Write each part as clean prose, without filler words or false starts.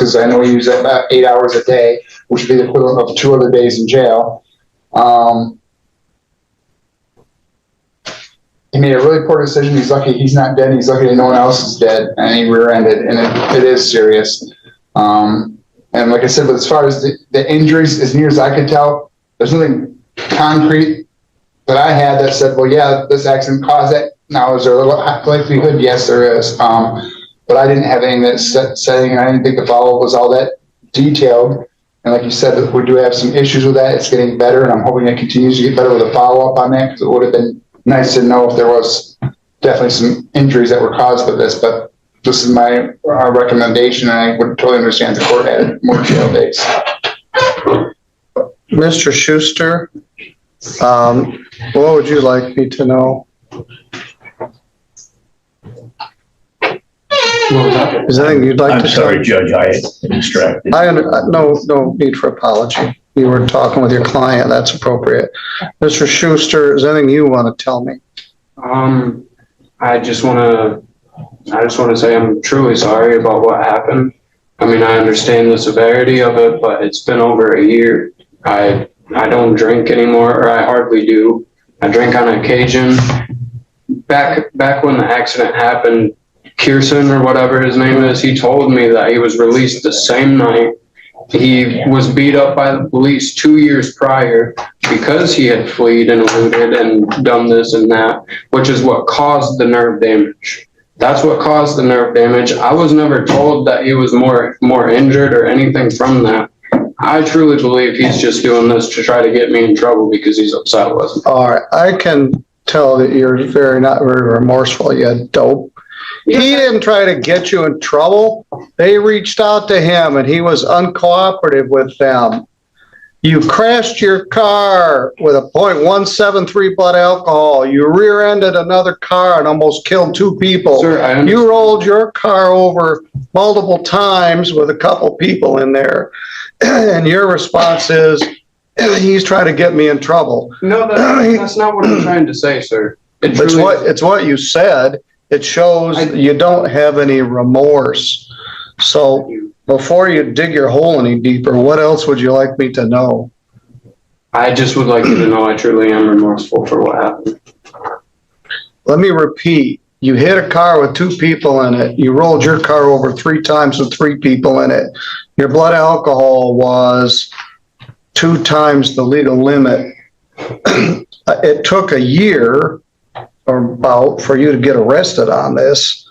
because I know he was at about 8 hours a day, which would be the equivalent of 2 other days in jail. He made a really poor decision. He's lucky he's not dead. He's lucky that no one else is dead, and he rear-ended, and it is serious. And like I said, but as far as the injuries, as near as I could tell, there's nothing concrete that I had that said, well, yeah, this accident caused it. Now, is there a likelihood? Yes, there is. But I didn't have anything that setting, and I didn't think the follow-up was all that detailed. And like you said, we do have some issues with that. It's getting better, and I'm hoping it continues to get better with a follow-up on that, because it would have been nice to know if there was definitely some injuries that were caused by this. But this is my recommendation, and I would totally understand the court had more jail days. Mr. Schuster, what would you like me to know? Is there anything you'd like I'm to sorry, tell? Judge, I am distracted. No need for apology. You were talking with your client. That's appropriate. Mr. Schuster, is there anything you want to tell me? I just want to say I'm truly sorry about what happened. I mean, I understand the severity of it, but it's been over a year. I don't drink anymore, or I hardly do. I drink on occasion. Back when the accident happened, Kirsten, or whatever his name is, he told me that he was released the same night. He was beat up by the police 2 years prior because he had fled and eluded and done this and that, which is what caused the nerve damage. That's what caused the nerve damage. I was never told that he was more injured or anything from that. I truly believe he's just doing this to try to get me in trouble because he's upset with me. All right. I can tell that you're not very remorseful, you dope. He didn't try to get you in trouble. They reached out to him, and he was uncooperative with them. You crashed your car with a .173 blood alcohol. You rear-ended another car and almost killed 2 people. Sir, you rolled your car over multiple times with a couple people in there. And your response is, he's trying to get me in trouble. No, that's not what I'm trying to say, sir. It's what you said. It shows you don't have any remorse. So before you dig your hole any deeper, what else would you like me to know? I just would like you to know I truly am remorseful for what happened. Let me repeat. You hit a car with 2 people in it. You rolled your car over 3 times with 3 people in it. Your blood alcohol was 2 times the legal limit. It took a year or about for you to get arrested on this.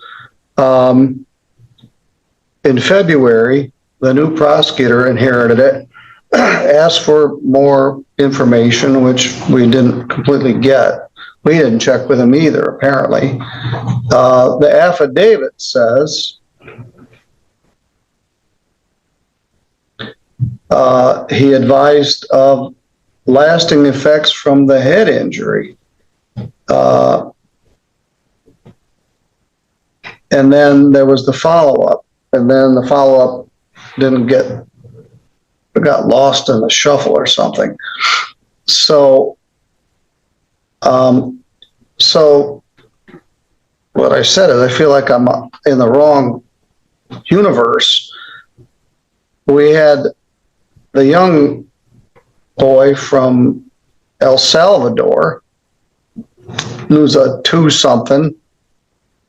In February, the new prosecutor inherited it, asked for more information, which we didn't completely get. We didn't check with him either, apparently. The affidavit says he advised of lasting effects from the head injury. And then there was the follow-up, and then the follow-up got lost in the shuffle or something. So what I said is I feel like I'm in the wrong universe. We had the young boy from El Salvador who's a 2-something,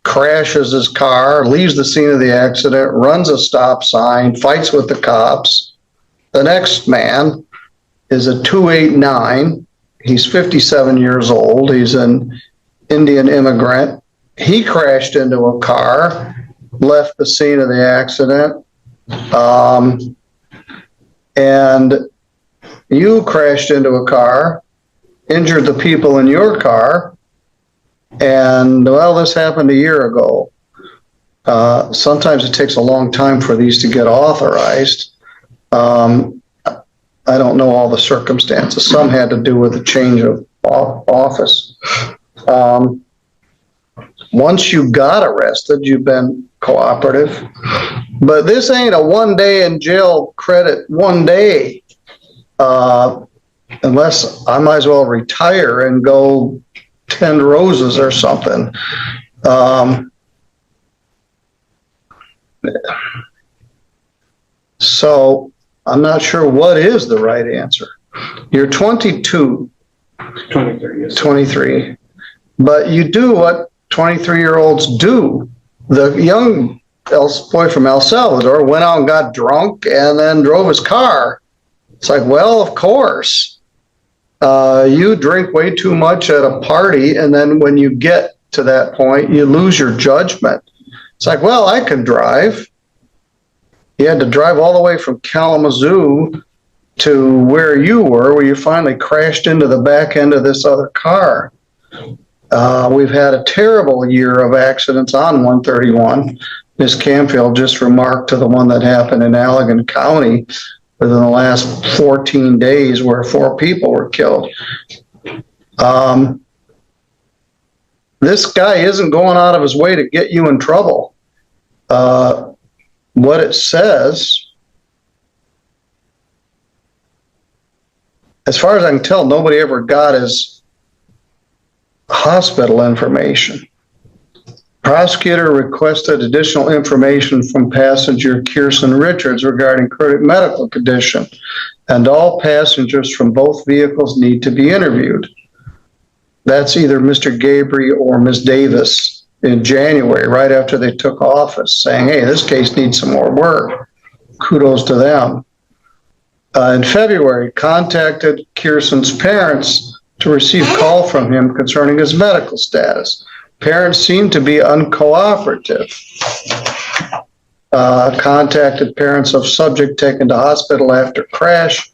crashes his car, leaves the scene of the accident, runs a stop sign, fights with the cops. The next man is a 289. He's 57 years old. He's an Indian immigrant. He crashed into a car, left the scene of the accident, and you crashed into a car, injured the people in your car, and, well, this happened a year ago. Sometimes it takes a long time for these to get authorized. I don't know all the circumstances. Some had to do with the change of office. Once you got arrested, you've been cooperative. But this ain't a 1 day in jail credit 1 day. Unless I might as well retire and go tend roses or something. So I'm not sure what is the right answer. You're 22, 23, yes, sir. 23, but you do what 23-year-olds do. The young boy from El Salvador went out and got drunk and then drove his car. It's like, well, of course. You drink way too much at a party, and then when you get to that point, you lose your judgment. It's like, well, I can drive. You had to drive all the way from Kalamazoo to where you were, where you finally crashed into the back end of this other car. We've had a terrible year of accidents on 131. Ms. Canfield just remarked to the one that happened in Allegan County within the last 14 days where 4 people were killed. This guy isn't going out of his way to get you in trouble. What it says, as far as I can tell, nobody ever got his hospital information. Prosecutor requested additional information from passenger Kirsten Richards regarding current medical condition, and all passengers from both vehicles need to be interviewed. That's either Mr. Gabry or Ms. Davis in January, right after they took office, saying, hey, this case needs some more work. Kudos to them. In February, contacted Kirsten's parents to receive call from him concerning his medical status. Parents seemed to be uncooperative. Contacted parents of subject taken to hospital after crash.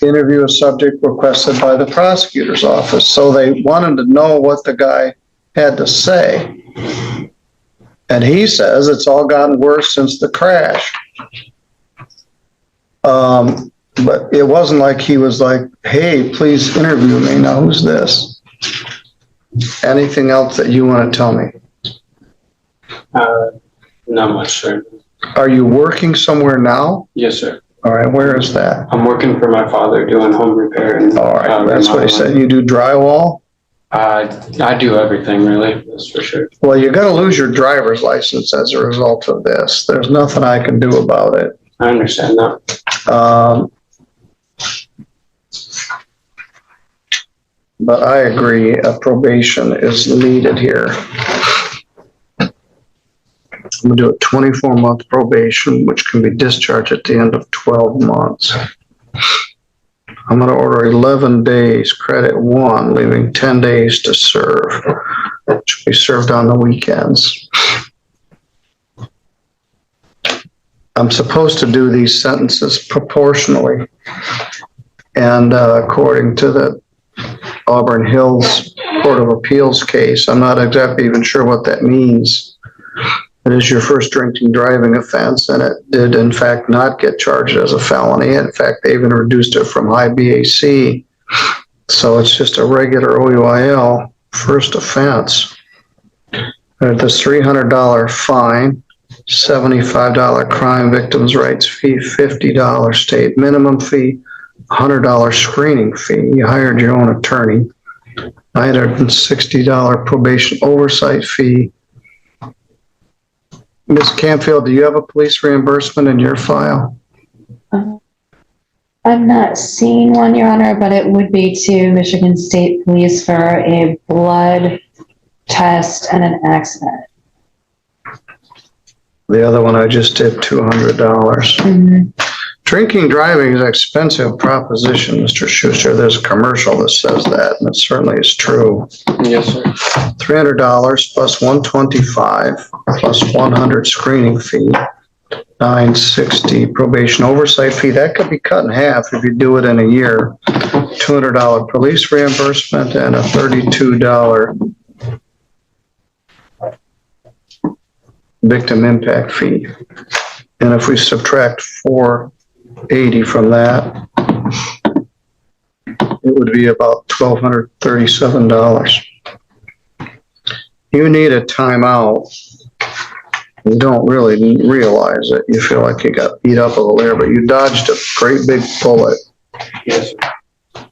Interview of subject requested by the prosecutor's office. So they wanted to know what the guy had to say. And he says it's all gotten worse since the crash. But it wasn't like he was like, hey, please interview me. Now, who's this? Anything else that you want to tell me? Not much, sir. Are you working somewhere now? Yes, sir. All right, where is that? I'm working for my father doing home repair. And, all right, that's what he said. You do drywall? I do everything, really. That's for sure. Well, you're going to lose your driver's license as a result of this. There's nothing I can do about it. I understand that. But I agree, a probation is needed here. I'm going to do a 24-month probation, which can be discharged at the end of 12 months. I'm going to order 11 days, credit 1, leaving 10 days to serve, which will be served on the weekends. I'm supposed to do these sentences proportionally. And according to the Auburn Hills Court of Appeals case, I'm not exactly even sure what that means. It is your first drinking driving offense, and it did in fact not get charged as a felony. In fact, they even reduced it from High BAC. So it's just a regular OUIL first offense. This $300 fine, $75 crime victims' rights fee, $50 state minimum fee, $100 screening fee. You hired your own attorney, $960 probation oversight fee. Ms. Canfield, do you have a police reimbursement in your file? I'm not seeing one, Your Honor, but it would be to Michigan State Police for a blood test and an accident. The other one I just did $200. Mm-hmm. Drinking driving is an expensive proposition, Mr. Schuster. There's a commercial that says that, and it certainly is true. Yes, sir. $300 plus $125 plus 100 screening fee, $960 probation oversight fee. That could be cut in half if you do it in a year. $200 police reimbursement and a $32 victim impact fee. And if we subtract $480 from that, it would be about $1,237. You need a timeout. You don't really realize it. You feel like you got beat up a little there, but you dodged a great big bullet. Yes, sir.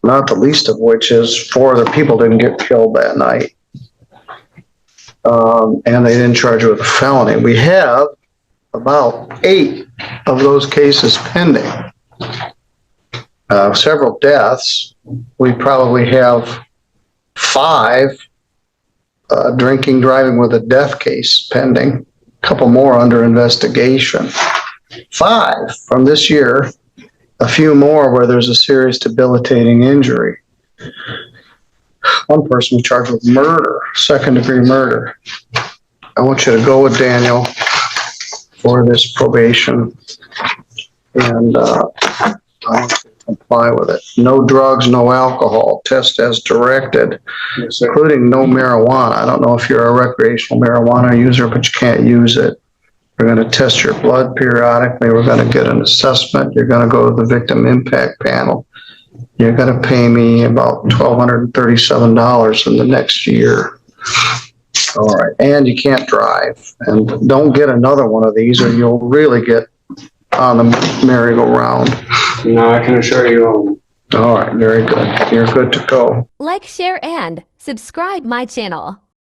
Not the least of which is 4 other people didn't get killed that night. And they didn't charge you with a felony. We have about 8 of those cases pending. Several deaths. We probably have 5 drinking, driving with a death case pending. A couple more under investigation. 5 from this year. A few more where there's a serious debilitating injury. One person was charged with murder, second-degree murder. I want you to go with Daniel for this probation, and I want you to comply with it. No drugs, no alcohol, test as directed, Yes, sir. including no marijuana. I don't know if you're a recreational marijuana user, but you can't use it. We're going to test your blood periodically. We're going to get an assessment. You're going to go to the victim impact panel. You're going to pay me about $1,237 in the next year. All right. And you can't drive. And don't get another one of these or you'll really get on the merry-go-round. No, I can assure you. All right. Very good. You're good to go. Like, share, and subscribe my channel.